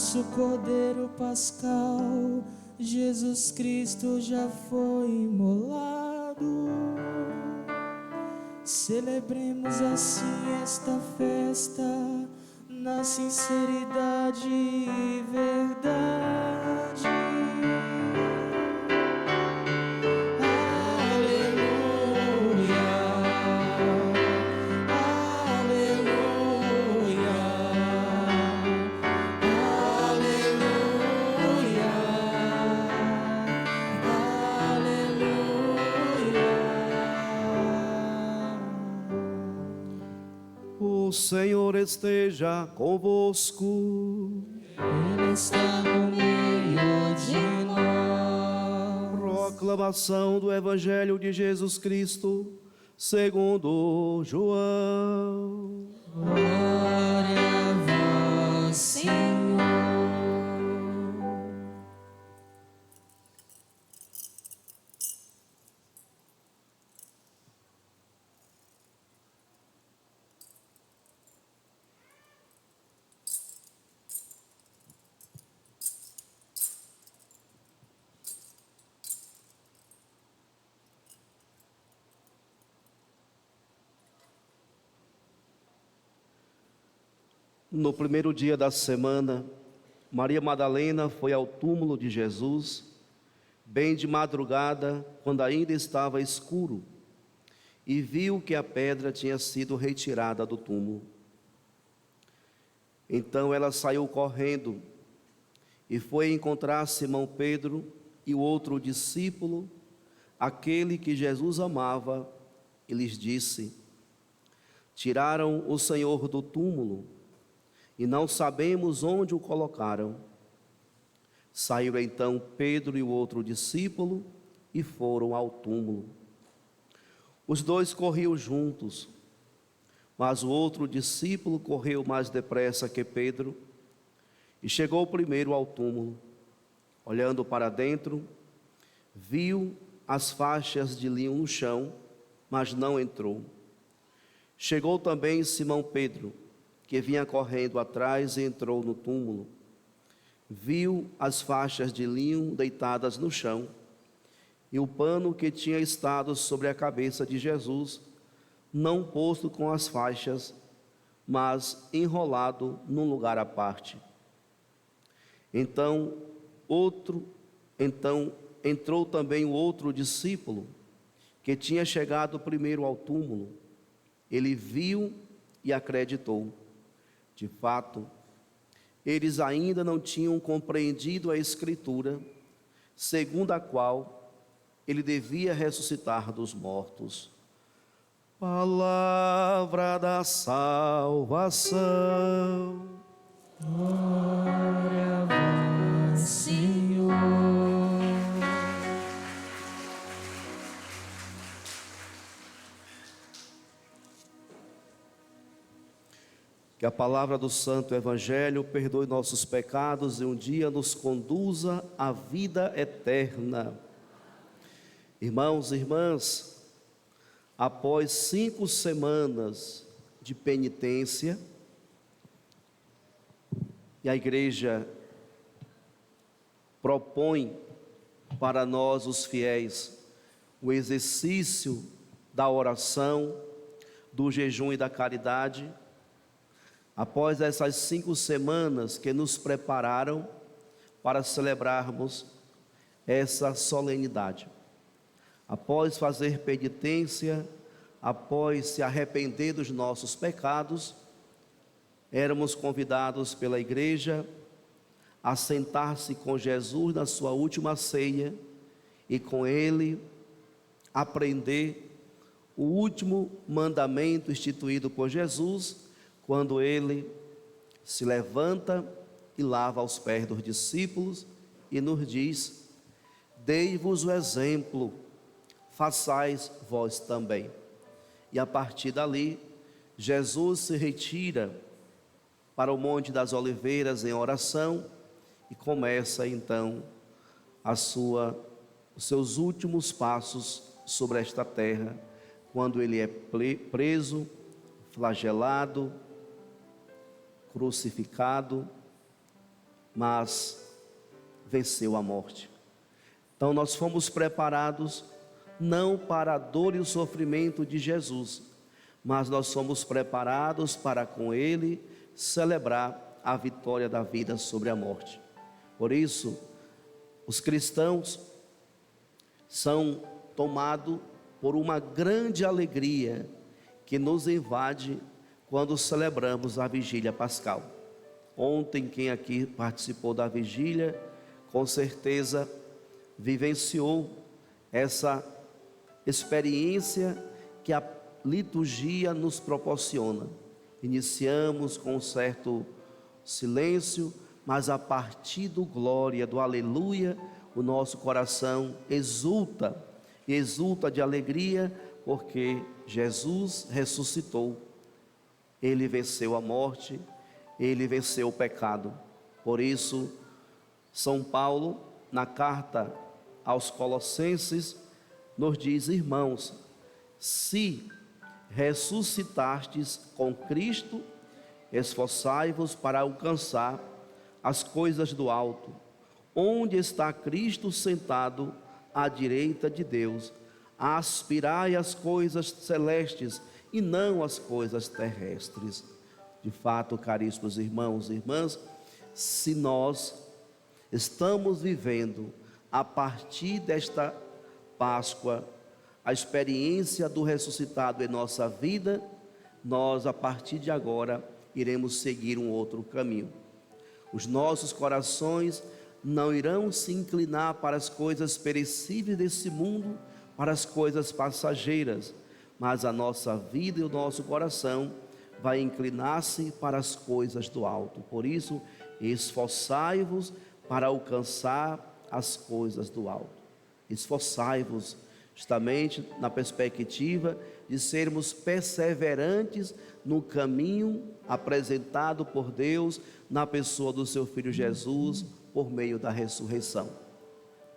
nosso Cordeiro Pascal, Jesus Cristo já foi imolado. Celebremos assim esta festa, na sinceridade e verdade. Aleluia, aleluia, aleluia, aleluia. O Senhor esteja convosco. Ele está no meio de nós. Proclamação do Evangelho de Jesus Cristo, segundo João. Glória a vós, Senhor. No primeiro dia da semana, Maria Madalena foi ao túmulo de Jesus, bem de madrugada, quando ainda estava escuro, e viu que a pedra tinha sido retirada do túmulo. Então ela saiu correndo e foi encontrar Simão Pedro e o outro discípulo, aquele que Jesus amava, e lhes disse: tiraram o Senhor do túmulo e não sabemos onde o colocaram. Saíram então Pedro e o outro discípulo e foram ao túmulo. Os dois corriam juntos, mas o outro discípulo correu mais depressa que Pedro e chegou primeiro ao túmulo. Olhando para dentro, viu as faixas de linho no chão, mas não entrou. Chegou também Simão Pedro, que vinha correndo atrás, e entrou no túmulo. Viu as faixas de linho deitadas no chão e o pano que tinha estado sobre a cabeça de Jesus, não posto com as faixas, mas enrolado num lugar à parte. Então entrou também o outro discípulo, que tinha chegado primeiro ao túmulo. Ele viu e acreditou. De fato, eles ainda não tinham compreendido a Escritura, segundo a qual ele devia ressuscitar dos mortos. Palavra da salvação. Glória a vós, Senhor. Que a palavra do Santo Evangelho perdoe nossos pecados e um dia nos conduza à vida eterna. Irmãos e irmãs, após 5 semanas de penitência, e a igreja propõe para nós, os fiéis, o exercício da oração, do jejum e da caridade. Após essas 5 semanas que nos prepararam para celebrarmos essa solenidade, após fazer penitência, após se arrepender dos nossos pecados, éramos convidados pela igreja a sentar-se com Jesus na sua última ceia e com ele aprender o último mandamento instituído por Jesus, quando ele se levanta e lava os pés dos discípulos e nos diz: dei-vos o exemplo, façais vós também. E a partir dali, Jesus se retira para o Monte das Oliveiras em oração e começa então os seus últimos passos sobre esta terra, quando ele é preso, flagelado, crucificado mas venceu a morte. Então nós fomos preparados não para a dor e o sofrimento de Jesus, mas nós somos preparados para com Ele celebrar a vitória da vida sobre a morte. Por isso, os cristãos são tomados por uma grande alegria que nos invade quando celebramos a vigília pascal. Ontem, quem aqui participou da vigília, com certeza vivenciou essa experiência que a liturgia nos proporciona. Iniciamos com um certo silêncio, mas a partir do glória, do aleluia, o nosso coração exulta, e exulta de alegria, porque Jesus ressuscitou. Ele venceu a morte, Ele venceu o pecado. Por isso, São Paulo, na carta aos Colossenses, nos diz: irmãos, se ressuscitastes com Cristo, esforçai-vos para alcançar as coisas do alto, onde está Cristo sentado à direita de Deus. Aspirai às coisas celestes e não às coisas terrestres. De fato, caríssimos irmãos e irmãs, se nós estamos vivendo a partir desta Páscoa a experiência do ressuscitado em nossa vida, nós a partir de agora iremos seguir um outro caminho. Os nossos corações não irão se inclinar para as coisas perecíveis desse mundo, para as coisas passageiras, mas a nossa vida e o nosso coração vai inclinar-se para as coisas do alto. Por isso, esforçai-vos para alcançar as coisas do alto. Esforçai-vos justamente na perspectiva de sermos perseverantes no caminho apresentado por Deus na pessoa do seu Filho Jesus, por meio da ressurreição.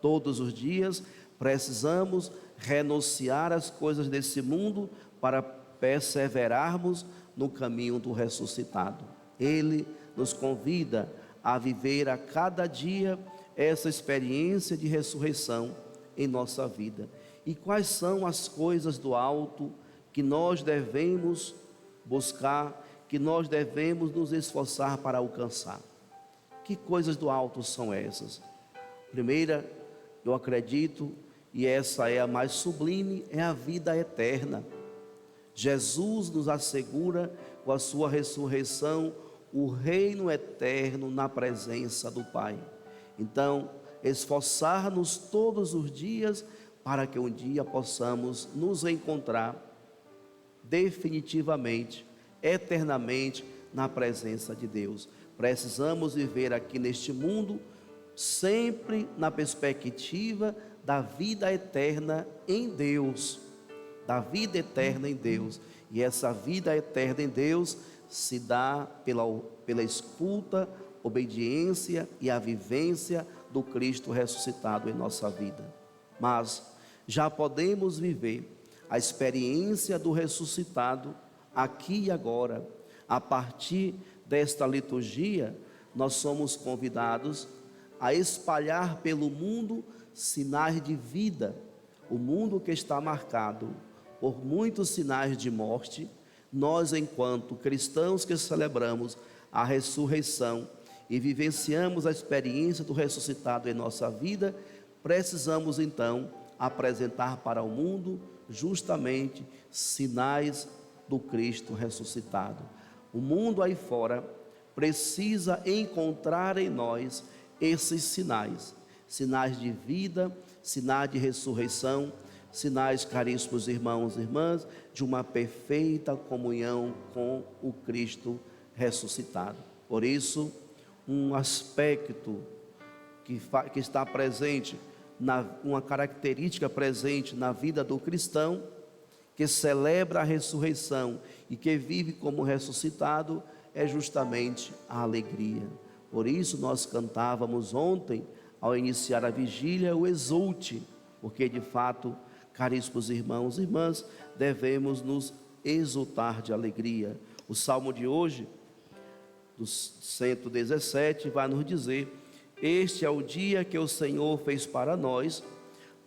Todos os dias precisamos renunciar às coisas desse mundo para perseverarmos no caminho do ressuscitado. Ele nos convida a viver a cada dia essa experiência de ressurreição em nossa vida. E quais são as coisas do alto que nós devemos buscar, que nós devemos nos esforçar para alcançar? Que coisas do alto são essas? Primeira, eu acredito, e essa é a mais sublime, é a vida eterna. Jesus nos assegura com a sua ressurreição o reino eterno na presença do Pai. Então, esforçar-nos todos os dias para que um dia possamos nos encontrar definitivamente, eternamente na presença de Deus. Precisamos viver aqui neste mundo sempre na perspectiva da vida eterna em Deus, da vida eterna em Deus. E essa vida eterna em Deus se dá pela escuta, obediência e a vivência do Cristo ressuscitado em nossa vida. Mas já podemos viver a experiência do ressuscitado aqui e agora. A partir desta liturgia, nós somos convidados a espalhar pelo mundo sinais de vida. O mundo que está marcado por muitos sinais de morte, nós, enquanto cristãos que celebramos a ressurreição e vivenciamos a experiência do ressuscitado em nossa vida, precisamos então apresentar para o mundo justamente sinais do Cristo ressuscitado. O mundo aí fora precisa encontrar em nós esses sinais, sinais de vida, sinais de ressurreição, sinais, caríssimos irmãos e irmãs, de uma perfeita comunhão com o Cristo ressuscitado. Por isso, um aspecto que está presente, uma característica presente na vida do cristão, que celebra a ressurreição e que vive como ressuscitado, é justamente a alegria. Por isso nós cantávamos ontem, ao iniciar a vigília, o exulte, porque de fato, caríssimos irmãos e irmãs, devemos nos exultar de alegria. O salmo de hoje do 117, vai nos dizer: este é o dia que o Senhor fez para nós,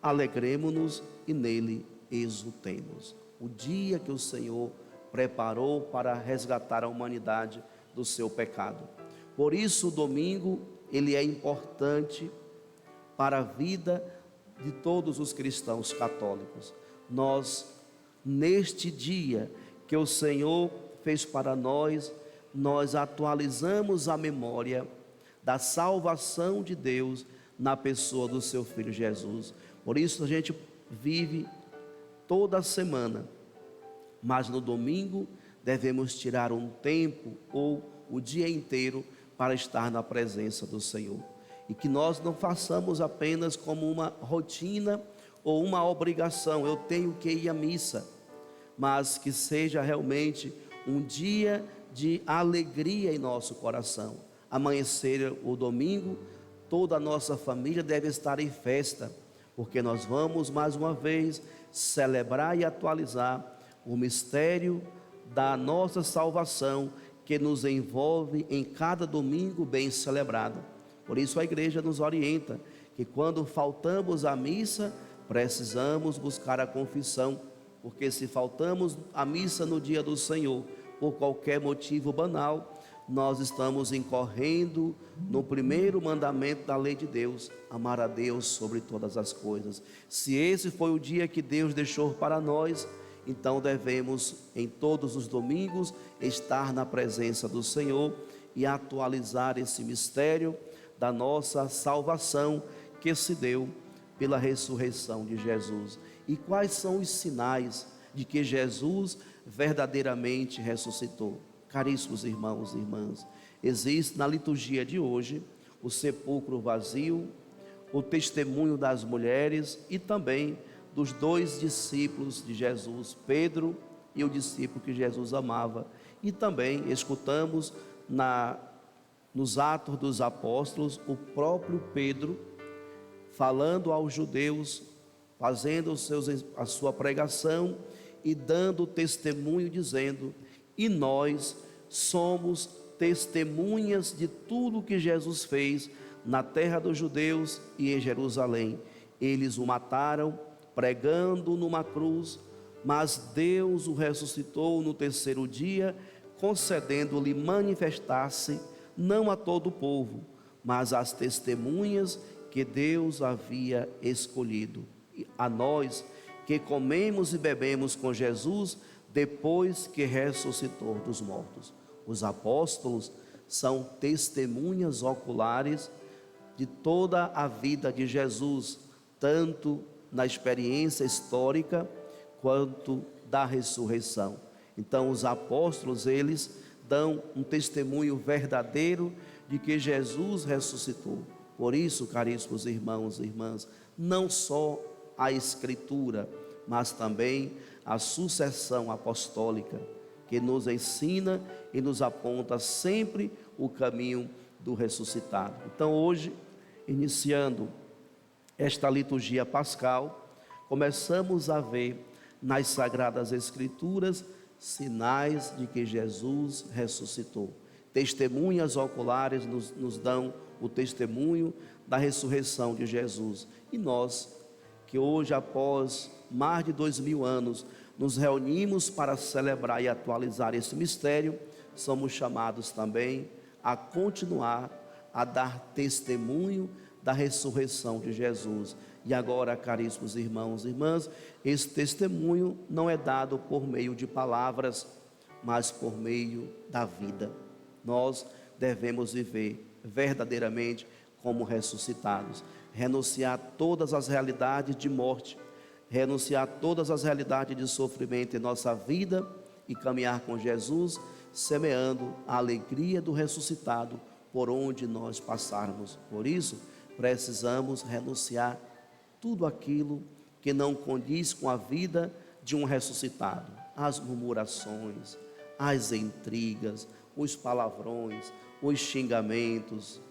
alegremo-nos e nele exultemos. O dia que o Senhor preparou para resgatar a humanidade do seu pecado. Por isso o domingo, ele é importante para a vida de todos os cristãos católicos. Nós, neste dia que o Senhor fez para nós, nós atualizamos a memória da salvação de Deus na pessoa do seu Filho Jesus. Por isso a gente vive toda semana, mas no domingo devemos tirar um tempo ou o dia inteiro para estar na presença do Senhor. E que nós não façamos apenas como uma rotina ou uma obrigação, eu tenho que ir à missa, mas que seja realmente um dia de alegria em nosso coração. Amanhecer o domingo, toda a nossa família deve estar em festa, porque nós vamos mais uma vez celebrar e atualizar o mistério da nossa salvação, que nos envolve em cada domingo bem celebrado. Por isso a igreja nos orienta que quando faltamos à missa, precisamos buscar a confissão, porque se faltamos à missa no dia do Senhor, por qualquer motivo banal, nós estamos incorrendo no primeiro mandamento da lei de Deus: amar a Deus sobre todas as coisas. Se esse foi o dia que Deus deixou para nós, então devemos em todos os domingos estar na presença do Senhor e atualizar esse mistério da nossa salvação que se deu pela ressurreição de Jesus. E quais são os sinais de que Jesus verdadeiramente ressuscitou? Caríssimos irmãos e irmãs, existe na liturgia de hoje o sepulcro vazio, o testemunho das mulheres e também dos dois discípulos de Jesus, Pedro e o discípulo que Jesus amava. E também escutamos nos Atos dos Apóstolos o próprio Pedro falando aos judeus, fazendo a sua pregação e dando testemunho, dizendo: e nós somos testemunhas de tudo que Jesus fez na terra dos judeus e em Jerusalém. Eles o mataram pregando numa cruz, mas Deus o ressuscitou no terceiro dia, concedendo-lhe manifestar-se não a todo o povo, mas às testemunhas que Deus havia escolhido, a nós que comemos e bebemos com Jesus depois que ressuscitou dos mortos. Os apóstolos são testemunhas oculares de toda a vida de Jesus, tanto na experiência histórica quanto da ressurreição. Então os apóstolos, eles dão um testemunho verdadeiro de que Jesus ressuscitou. Por isso, caríssimos irmãos e irmãs, não só a Escritura, mas também a sucessão apostólica, que nos ensina e nos aponta sempre o caminho do ressuscitado. Então hoje, iniciando esta liturgia pascal, começamos a ver nas Sagradas Escrituras sinais de que Jesus ressuscitou. Testemunhas oculares nos dão o testemunho da ressurreição de Jesus. E nós, que hoje, após mais de 2000 anos, nos reunimos para celebrar e atualizar esse mistério, somos chamados também a continuar a dar testemunho da ressurreição de Jesus. E agora, caríssimos irmãos e irmãs, esse testemunho não é dado por meio de palavras, mas por meio da vida. Nós devemos viver verdadeiramente como ressuscitados, renunciar todas as realidades de morte, renunciar todas as realidades de sofrimento em nossa vida e caminhar com Jesus, semeando a alegria do ressuscitado por onde nós passarmos. Por isso, precisamos renunciar tudo aquilo que não condiz com a vida de um ressuscitado: as murmurações, as intrigas, os palavrões, os xingamentos,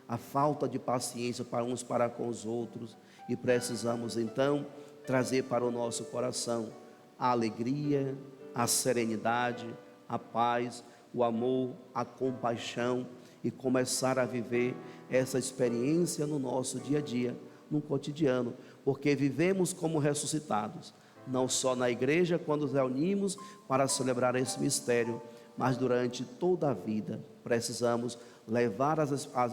a falta de paciência para uns para com os outros. E precisamos então trazer para o nosso coração a alegria, a serenidade, a paz, o amor, a compaixão e começar a viver essa experiência no nosso dia a dia, no cotidiano, porque vivemos como ressuscitados, não só na igreja quando nos reunimos para celebrar esse mistério, mas durante toda a vida precisamos levar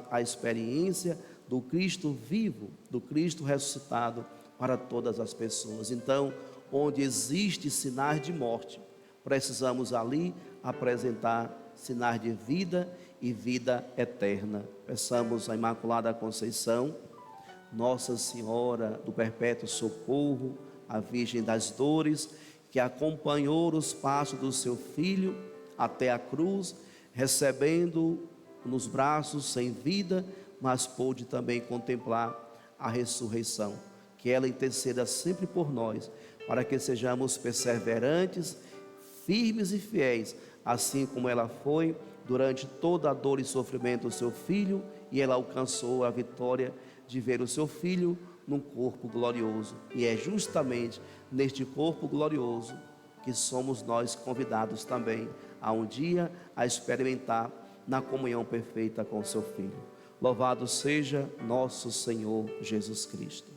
a experiência do Cristo vivo, do Cristo ressuscitado para todas as pessoas. Então, onde existe sinais de morte, precisamos ali apresentar sinais de vida e vida eterna. Peçamos à Imaculada Conceição, Nossa Senhora do Perpétuo Socorro, a Virgem das Dores, que acompanhou os passos do seu Filho até a cruz, recebendo nos braços sem vida, mas pôde também contemplar a ressurreição. Que ela interceda sempre por nós, para que sejamos perseverantes, firmes e fiéis, assim como ela foi durante toda a dor e sofrimento do seu Filho, e ela alcançou a vitória de ver o seu Filho num corpo glorioso. E é justamente neste corpo glorioso que somos nós convidados também a um dia a experimentar na comunhão perfeita com o seu Filho. Louvado seja nosso Senhor Jesus Cristo.